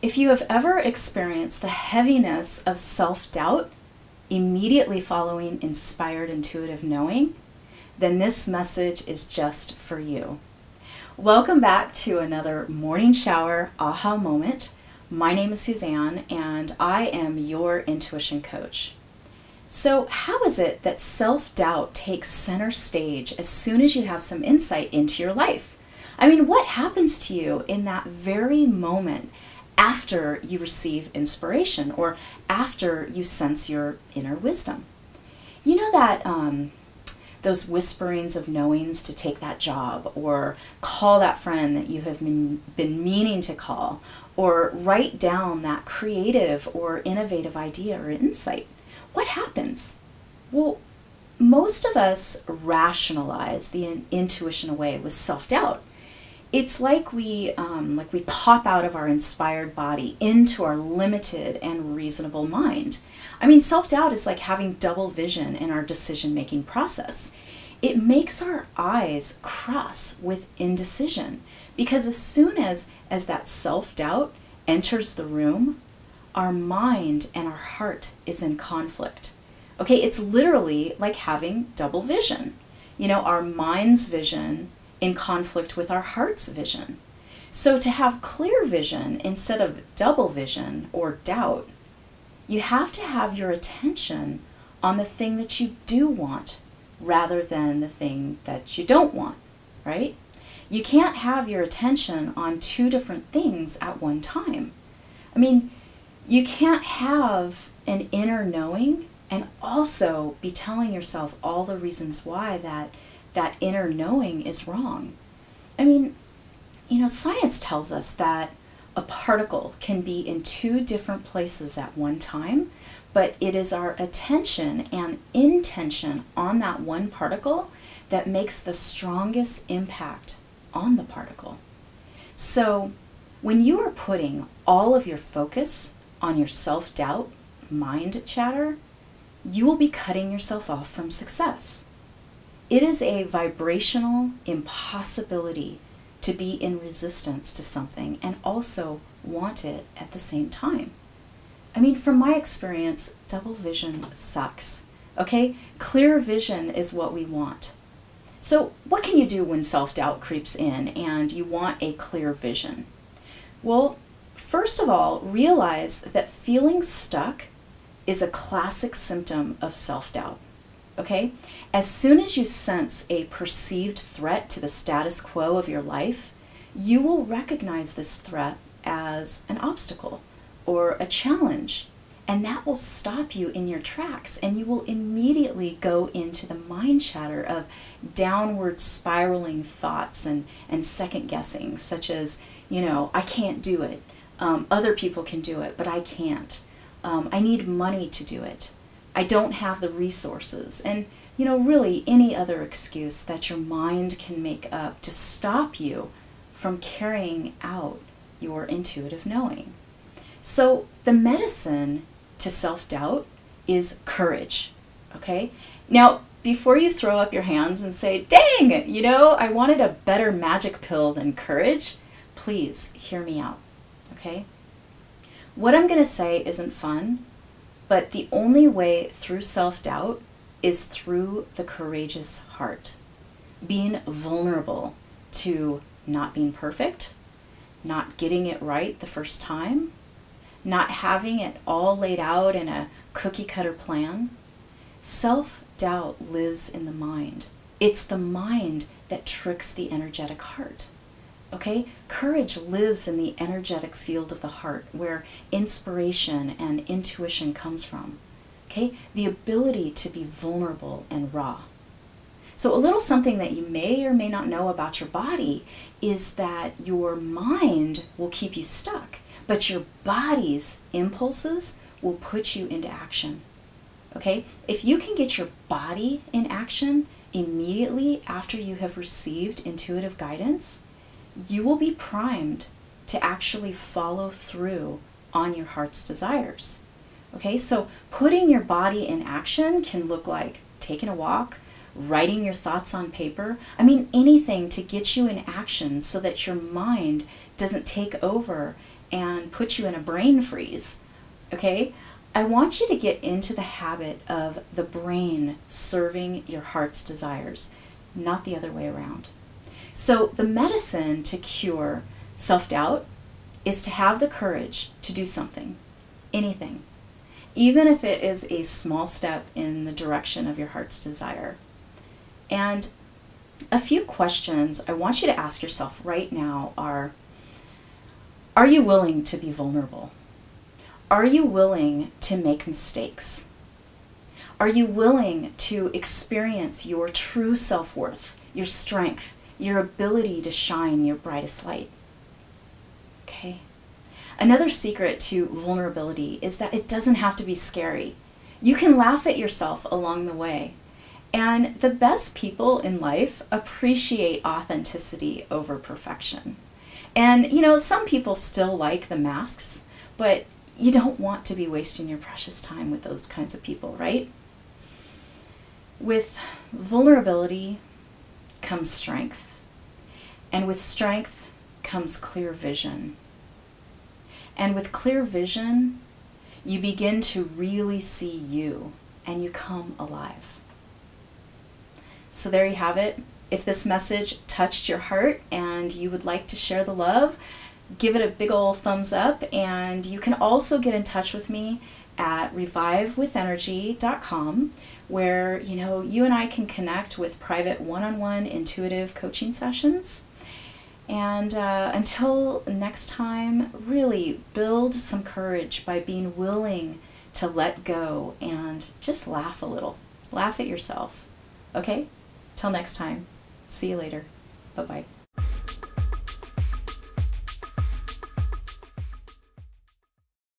If you have ever experienced the heaviness of self-doubt immediately following inspired intuitive knowing, then this message is just for you. Welcome back to another morning shower aha moment. My name is Suzanne and I am your intuition coach. So how is it that self-doubt takes center stage as soon as you have some insight into your life? I mean, what happens to you in that very moment after you receive inspiration or after you sense your inner wisdom? You know that those whisperings of knowings to take that job, or call that friend that you have been meaning to call, or write down that creative or innovative idea or insight. What happens? Well, most of us rationalize the intuition away with self-doubt. It's like we pop out of our inspired body into our limited and reasonable mind. I mean, self-doubt is like having double vision in our decision-making process. It makes our eyes cross with indecision because as soon as that self-doubt enters the room, our mind and our heart is in conflict. Okay, it's literally like having double vision. You know, our mind's vision in conflict with our heart's vision. So to have clear vision instead of double vision or doubt, you have to have your attention on the thing that you do want rather than the thing that you don't want, right? You can't have your attention on two different things at one time. I mean, you can't have an inner knowing and also be telling yourself all the reasons why that inner knowing is wrong. I mean, you know, science tells us that a particle can be in two different places at one time, but it is our attention and intention on that one particle that makes the strongest impact on the particle. So when you are putting all of your focus on your self-doubt, mind chatter, you will be cutting yourself off from success. It is a vibrational impossibility to be in resistance to something and also want it at the same time. I mean, from my experience, double vision sucks, okay? Clear vision is what we want. So what can you do when self-doubt creeps in and you want a clear vision? Well, first of all, realize that feeling stuck is a classic symptom of self-doubt. Okay? As soon as you sense a perceived threat to the status quo of your life, you will recognize this threat as an obstacle or a challenge, and that will stop you in your tracks, and you will immediately go into the mind chatter of downward spiraling thoughts and second guessing, such as, you know, I can't do it. Other people can do it, but I can't. I need money to do it. I don't have the resources, and you know, really any other excuse that your mind can make up to stop you from carrying out your intuitive knowing. So the medicine to self-doubt is courage, okay? Now, before you throw up your hands and say, dang, you know, I wanted a better magic pill than courage, please hear me out, okay? What I'm going to say isn't fun, but the only way through self-doubt is through the courageous heart. Being vulnerable to not being perfect, not getting it right the first time, not having it all laid out in a cookie-cutter plan. Self-doubt lives in the mind. It's the mind that tricks the energetic heart. Okay? Courage lives in the energetic field of the heart where inspiration and intuition comes from. Okay? The ability to be vulnerable and raw. So a little something that you may or may not know about your body is that your mind will keep you stuck, but your body's impulses will put you into action. Okay? If you can get your body in action immediately after you have received intuitive guidance, you will be primed to actually follow through on your heart's desires. Okay, so putting your body in action can look like taking a walk, writing your thoughts on paper. I mean, anything to get you in action so that your mind doesn't take over and put you in a brain freeze, okay? I want you to get into the habit of the brain serving your heart's desires, not the other way around. So the medicine to cure self-doubt is to have the courage to do something, anything, even if it is a small step in the direction of your heart's desire. And a few questions I want you to ask yourself right now are you willing to be vulnerable? Are you willing to make mistakes? Are you willing to experience your true self-worth, your strength, your ability to shine your brightest light? Okay. Another secret to vulnerability is that it doesn't have to be scary. You can laugh at yourself along the way. And the best people in life appreciate authenticity over perfection. And you know, some people still like the masks, but you don't want to be wasting your precious time with those kinds of people, right? With vulnerability comes strength. And with strength comes clear vision. And with clear vision, you begin to really see you and you come alive. So there you have it. If this message touched your heart and you would like to share the love, give it a big ol' thumbs up. And you can also get in touch with me at revivewithenergy.com, where you and I can connect with private one-on-one intuitive coaching sessions. And until next time, really build some courage by being willing to let go and just laugh a little. Laugh at yourself. Okay? Till next time. See you later. Bye-bye.